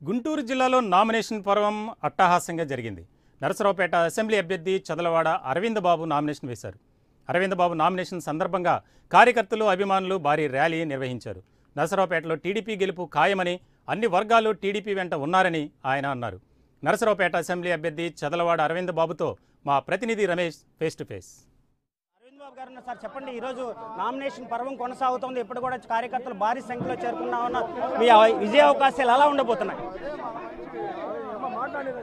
గుంటూరు జిల్లాలో నామినేషన్ పర్వం అట్టహాసంగా జరిగింది. నరసరావుపేట అసెంబ్లీ అభ్యర్థి చదలవాడ అరవింద్ బాబు నామినేషన్ వేశారు. అరవింద్ బాబు నామినేషన్ సందర్భంగా కార్యకర్తలు, అభిమానులు భారీ ర్యాలీ నిర్వహించారు. నరసరావుపేటలో టీడీపీ గెలుపు ఖాయమని, అన్ని వర్గాలు టీడీపీ వెంట ఉన్నారని ఆయన అన్నారు. నరసరావుపేట అసెంబ్లీ అభ్యర్థి చదలవాడ అరవింద్ బాబుతో మా ప్రతినిధి Ramesh face to face. Sir చెప్పండి, ఈరోజు నామినేషన్ పర్వం కొనసాగుతోంది. ఇప్పుడు కూడా కార్యకర్తలు భారీ సంఖ్యలో చేరుకున్నా ఉన్నారు. మీ విజయ అవకాశాలు ఎలా ఉండబోతున్నాయి?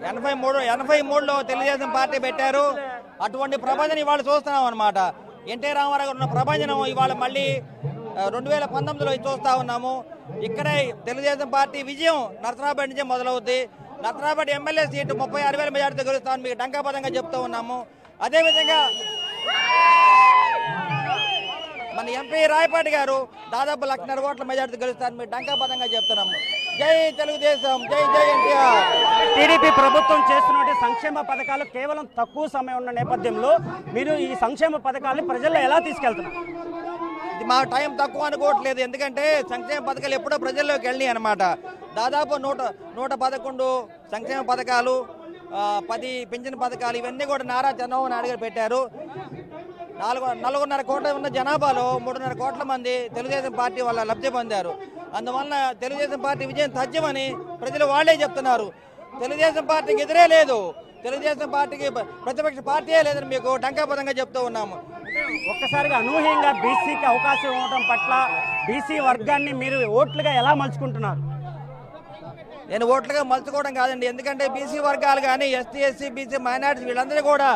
83లో తెలుగుదేశం పార్టీ పెట్టారు. అటువంటి ప్రభంజనం ఇవాళ చూస్తున్నాం అనమాట. ఎన్టీ రామారావు ఉన్న ప్రభంజనం ఇవాళ మళ్ళీ 2019లో చూస్తూ ఉన్నాము. ఇక్కడే తెలుగుదేశం పార్టీ విజయం నరసరావుపేట నుంచే మొదలవుద్ది. నరసరావుపేట ఎమ్మెల్యే సీటు 36,000 మెజార్టీతో గెలుస్తామని మీకు డంకాపదంగా చెప్తూ ఉన్నాము. అదేవిధంగా మన ఎంపీ రాయపాటి గారు దాదాపు 1,00,000 ఓట్ల మెజార్టీ గెలుస్తారని మీరు డంకాపదంగా చెప్తున్నాము. జై తెలుగుదేశం, జై జై ఎన్టీఆర్. టీడీపీ ప్రభుత్వం చేస్తున్న సంక్షేమ పథకాలు కేవలం తక్కువ సమయం ఉన్న నేపథ్యంలో మీరు ఈ సంక్షేమ పథకాలను ప్రజల్లో ఎలా తీసుకెళ్తున్నారు? ఇది మా టైం తక్కువ అనుకోవట్లేదు. ఎందుకంటే సంక్షేమ పథకాలు ఎప్పుడో ప్రజల్లోకి వెళ్ళినాయి అనమాట. దాదాపు 111 సంక్షేమ పథకాలు, 10 పింఛన్ పథకాలు, ఇవన్నీ కూడా నారా చంద్రబాబు నాయుడు గారు పెట్టారు. 4.5 కోట్ల ఉన్న జనాభాలో 3.5 కోట్ల మంది తెలుగుదేశం పార్టీ వల్ల లబ్ధి పొందారు. అందువలన తెలుగుదేశం పార్టీ విజయం తథ్యమని ప్రజలు వాళ్లే చెప్తున్నారు. తెలుగుదేశం పార్టీకి ఎదురే లేదు, తెలుగుదేశం పార్టీకి ప్రతిపక్ష పార్టీయే లేదని మీకు డంకాపదంగా చెప్తూ ఉన్నాము. ఒక్కసారిగా అనూహ్యంగా బీసీకి అవకాశం ఇవ్వడం పట్ల బీసీ వర్గాన్ని మీరు ఓట్లుగా ఎలా మలుచుకుంటున్నారు? నేను ఓట్లుగా మలుచుకోవడం కాదండి. ఎందుకంటే బీసీ వర్గాలు కానీ, ఎస్టీ, ఎస్సీ, బీసీ, మైనారిటీస్ వీళ్ళందరూ కూడా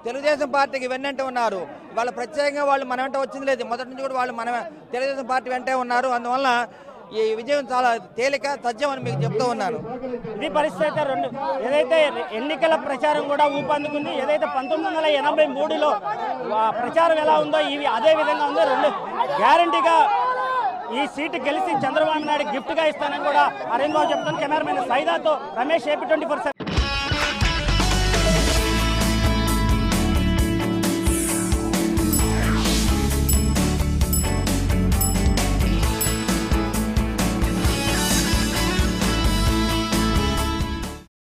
తెలుగుదేశం పార్టీకి వెన్నంటే ఉన్నారు. వాళ్ళు ప్రత్యేకంగా వాళ్ళు మన వెంట వచ్చింది లేదు. మొదటి నుంచి కూడా వాళ్ళు మన తెలుగుదేశం పార్టీ వెంటే ఉన్నారు. అందువల్ల ఈ విజయం చాలా తేలిక తథ్యం అని మీకు చెప్తూ ఉన్నాను. ఇది పరిస్థితి. ఏదైతే ఎన్నికల ప్రచారం కూడా ఊపందుకుంది, ఏదైతే 1983లో ప్రచారం ఎలా ఉందో ఇవి అదే విధంగా ఉందో. గ్యారంటీగా ఈ సీటు గెలిచి చంద్రబాబు నాయుడు గిఫ్ట్గా ఇస్తానని కూడా అరవింద్ బాబు చెప్తాను. కెమెరామెన్ సైదాతో రమేష్, AP24.